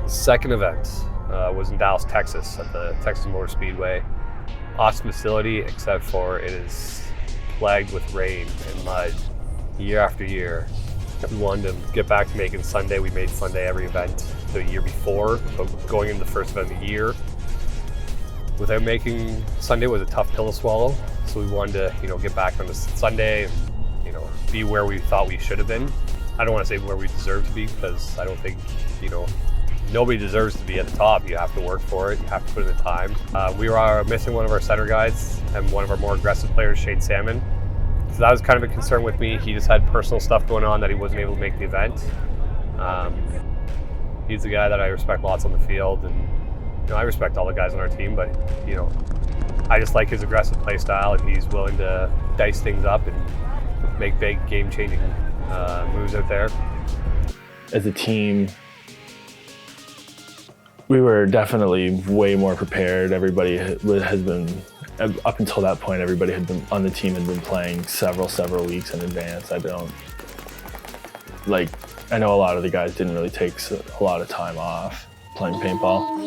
Second event was in Dallas, Texas, at the Texas Motor Speedway. Awesome facility, except for it is plagued with rain and mud year after year. We wanted to get back to making Sunday. We made Sunday every event the year before, but going into the first event of the year, without making Sunday was a tough pill to swallow. So we wanted to, get back on the Sunday and, be where we thought we should have been. I don't want to say where we deserve to be, because I don't think, nobody deserves to be at the top. You have to work for it. You have to put in the time. We were missing one of our center guys and one of our more aggressive players, Shane Salmon. So that was kind of a concern with me. He just had personal stuff going on that he wasn't able to make the event. He's a guy that I respect lots on the field, and I respect all the guys on our team, but I just like his aggressive play style, and he's willing to dice things up and make big game-changing moves out there. As a team, we were definitely way more prepared. Everybody has been, up until that point, everybody had been on the team had been playing several weeks in advance. I know a lot of the guys didn't really take a lot of time off playing paintball.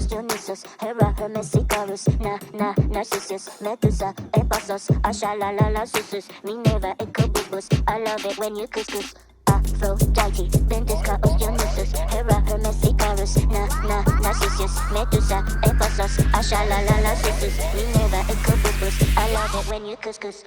Dionysus, Hera, Hermes, Icarus, Narcissus, Medusa, Ephasos, Ashalalala, Susus, Minerva, Ecobubus. I love it when you couscous. Aphrodite, Ventus, Chaos, Dionysus, Hera, Hermes, Icarus, Narcissus, Medusa, Ephasos, Ashalalala, Susus, Minerva, Ecobubus. I love it when you couscous.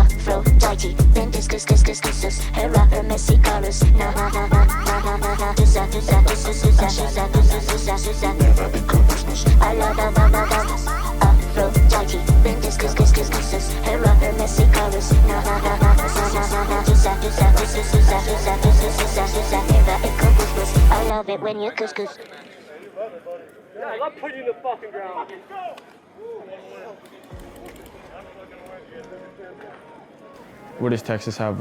Aphrodite, Ventus, Cuscus, Hera, Hermes, Icarus, I love Aphrodite, Ventus, Cuscus, Hera, Hermes, Icarus, I love it when you're couscous. Yeah, I love putting you in the fucking ground. Wooders, Texas have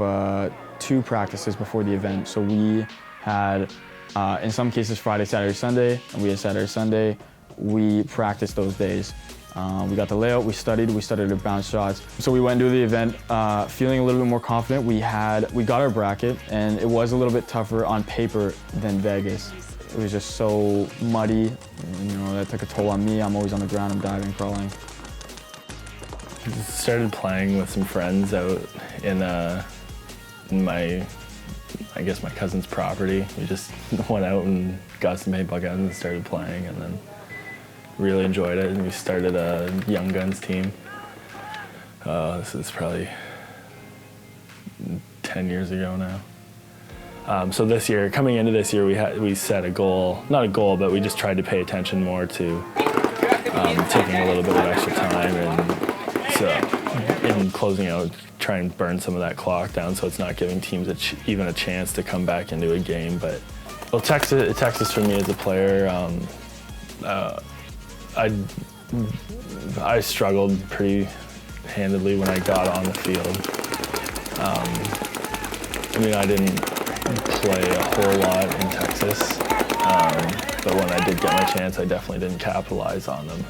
2 practices before the event. So we had, in some cases, Friday, Saturday, Sunday, and we had Saturday, Sunday. We practiced those days. We got the layout, we studied our bounce shots. So we went into the event feeling a little bit more confident. We got our bracket, and it was a little bit tougher on paper than Vegas. It was just so muddy, that took a toll on me. I'm always on the ground, I'm diving, crawling. Started Playing with some friends out in my I guess, my cousin's property. We just went out and got some paintball guns and started playing, and then really enjoyed it. And we started a Young Guns team. This is probably 10 years ago now. So this year, coming into this year, we set a goal, not a goal, but we just tried to pay attention more to taking a little bit of extra time, and so in closing out, try and burn some of that clock down so it's not giving teams even a chance to come back into a game. But well, Texas for me as a player, I struggled pretty handedly when I got on the field. I mean, I didn't play a whole lot in Texas, but when I did get my chance, I definitely didn't capitalize on them.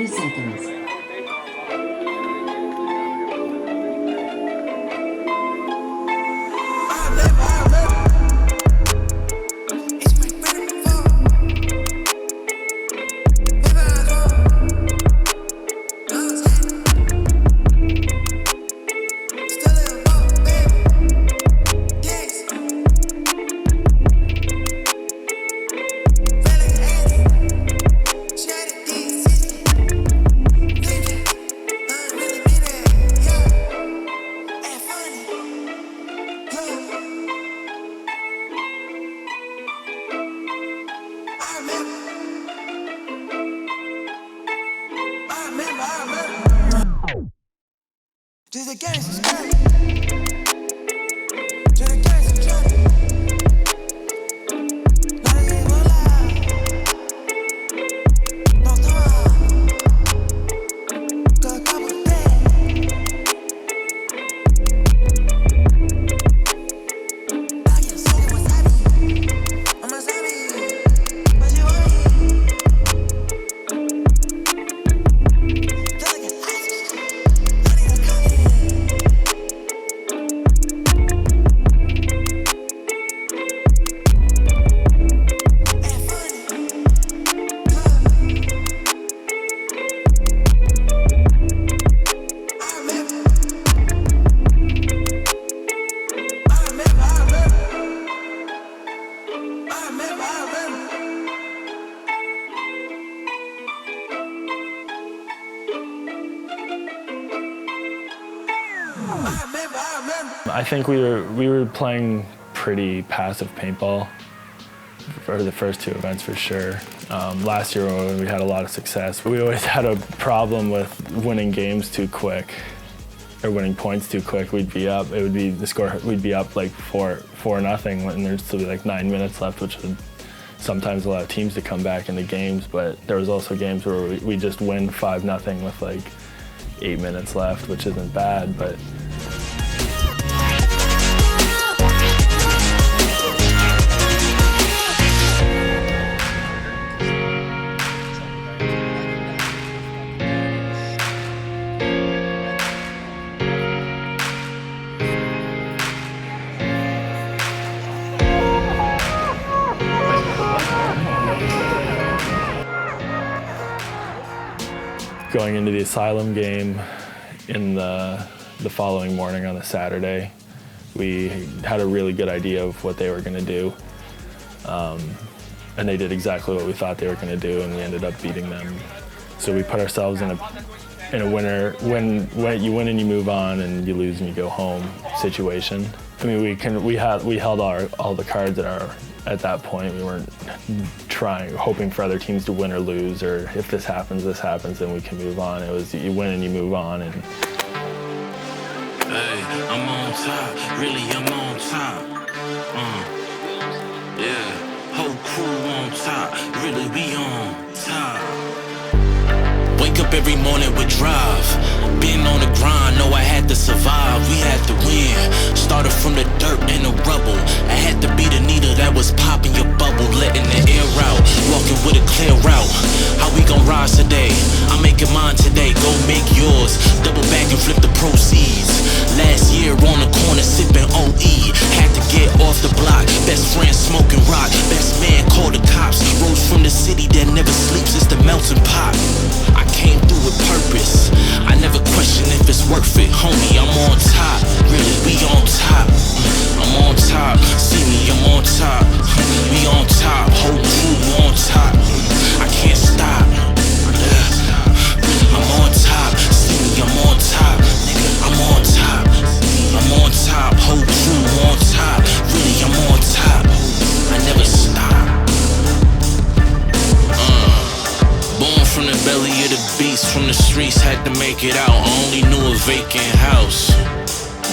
Seconds. I think we were playing pretty passive paintball for the first two events for sure. Last year we had a lot of success, but we always had a problem with winning games too quick or winning points too quick. We'd be up, it would be the score, we'd be up like 4-0 and there'd still be like 9 minutes left, which would sometimes allow teams to come back into games. But there was also games where we just win 5-0 with like 8 minutes left, which isn't bad, but going into the Asylum game in the following morning on the Saturday, we had a really good idea of what they were going to do. And they did exactly what we thought they were going to do, and we ended up beating them. So we put ourselves in a winner, when you win and you move on, and you lose and you go home situation. I mean, we held all the cards at that point. We weren't hoping for other teams to win or lose, or if this happens, then we can move on. It was you win and you move on. And hey, I'm on top, really I'm on top. Yeah, whole crew on top, really we on top. Wake up every morning with drive. Been on the grind, know I had to survive. We had to win. Started from the dirt and the rubble. I had to be the needle that was popping your bubble, letting the air out. Walking with a clear route. How we gon' rise today? I'm making mine today. Go make yours. Double back and flip the proceeds. Last year on the corner sipping OE. Had to get off the block. Best friend smoking rock. Best man call the cops. Rose from the city that never sleeps, it's the melting pot. I came through with purpose, I never question if it's worth it. Homie, I'm on top, really, we on top. I'm on top, see me, I'm on top. We on top, whole crew on top. I can't stop, I'm on top, see me, I'm on top. Nigga, I'm on top, I'm on top, whole crew on top. Really, I'm on top, I never stop. Born from the belly of the beast, from the streets, had to make it out. I only knew a vacant house,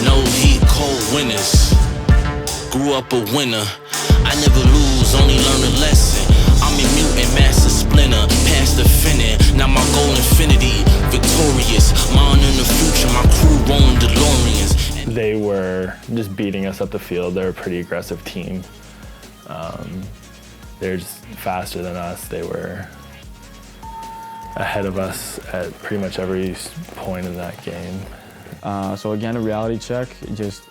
no heat, cold winters. Grew up a winner, I never lose, only learn a lesson. I'm a mutant, master splinter, past the finning. Now my goal infinity, victorious. Mine in the future, my crew rolling DeLoreans. They were just beating us up the field. They're a pretty aggressive team. They're just faster than us. They were ahead of us at pretty much every point in that game. So again, a reality check, just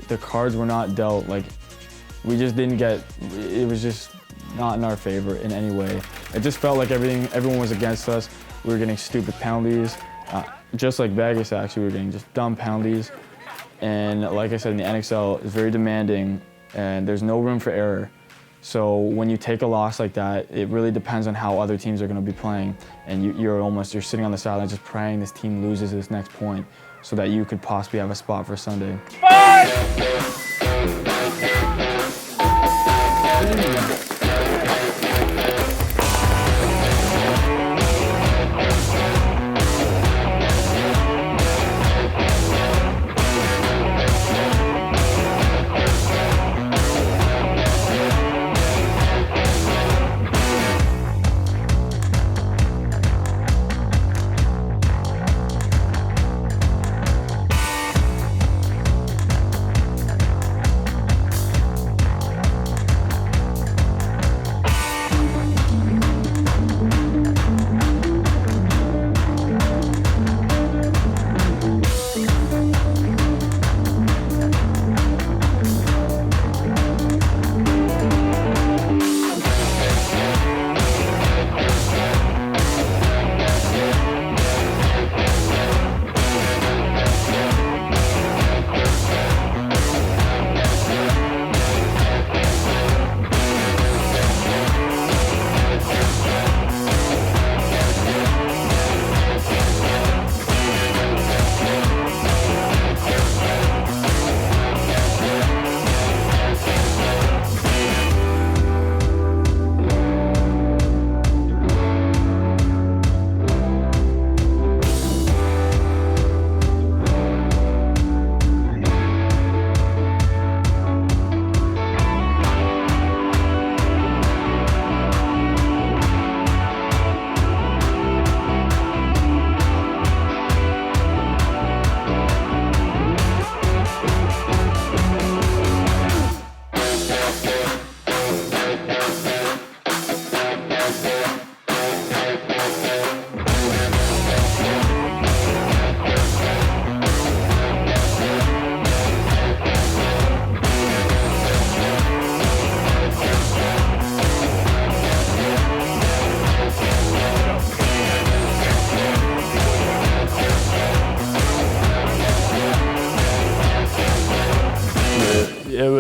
the cards were not dealt. Like, we just didn't get, it was just not in our favor in any way. It just felt like everyone was against us. We were getting stupid penalties. Just like Vegas, actually, we were getting just dumb penalties. And like I said, in the NXL, it's very demanding and there's no room for error. So when you take a loss like that, it really depends on how other teams are going to be playing. And you're sitting on the sideline just praying this team loses this next point so that you could possibly have a spot for Sunday.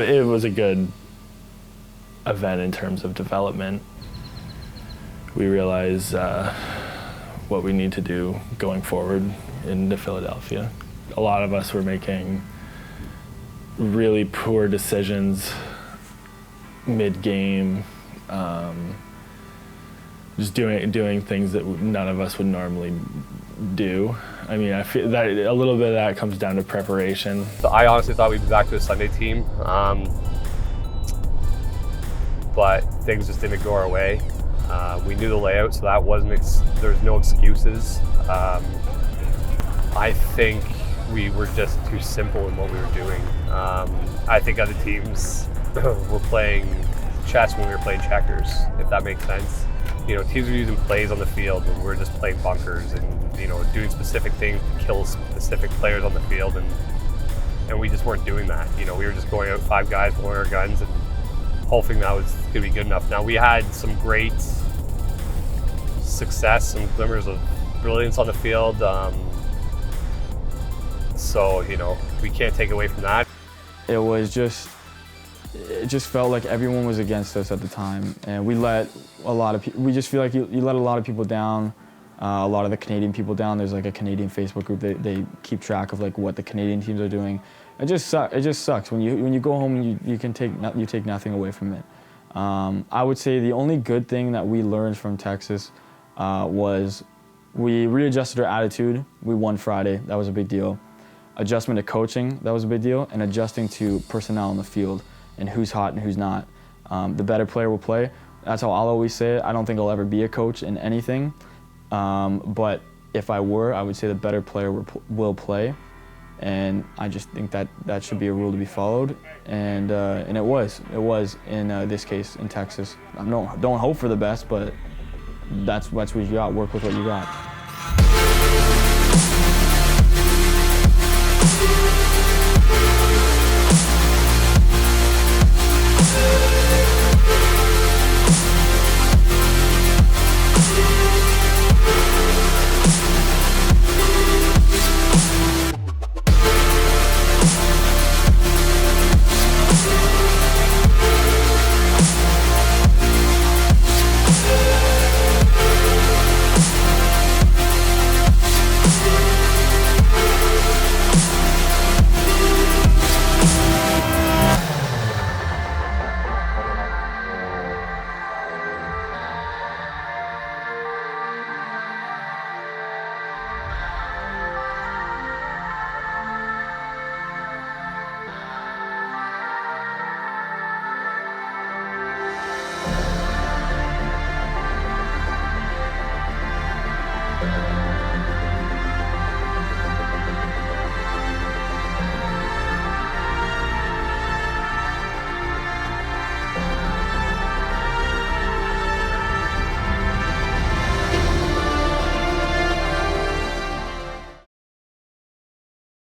It was a good event in terms of development. We realize what we need to do going forward into Philadelphia. A lot of us were making really poor decisions mid-game, just doing things that none of us would normally do. I mean, I feel that a little bit of that comes down to preparation. I honestly thought we'd be back to a Sunday team, but things just didn't go our way. We knew the layout, so that there's no excuses. I think we were just too simple in what we were doing. I think other teams were playing chess when we were playing checkers, if that makes sense. You know, teams were using plays on the field when we were just playing bunkers and, you know, doing specific things to kill specific players on the field, and we just weren't doing that. You know, we were just going out 5 guys, blowing our guns, and hoping that was going to be good enough. Now, we had some great success, some glimmers of brilliance on the field. So, we can't take away from that. It just felt like everyone was against us at the time, and we let a lot of people. We just feel like you let a lot of people down, a lot of the Canadian people down. There's like a Canadian Facebook group. They keep track of like what the Canadian teams are doing. It just sucks when you go home and you take nothing away from it. I would say the only good thing that we learned from Texas was we readjusted our attitude. We won Friday. That was a big deal. Adjustment to coaching. That was a big deal, and adjusting to personnel on the field and who's hot and who's not. The better player will play. That's how I'll always say it. I don't think I'll ever be a coach in anything, but if I were, I would say the better player will play, and I just think that should be a rule to be followed, and it was in this case in Texas. I don't hope for the best, but that's what you got. Work with what you got.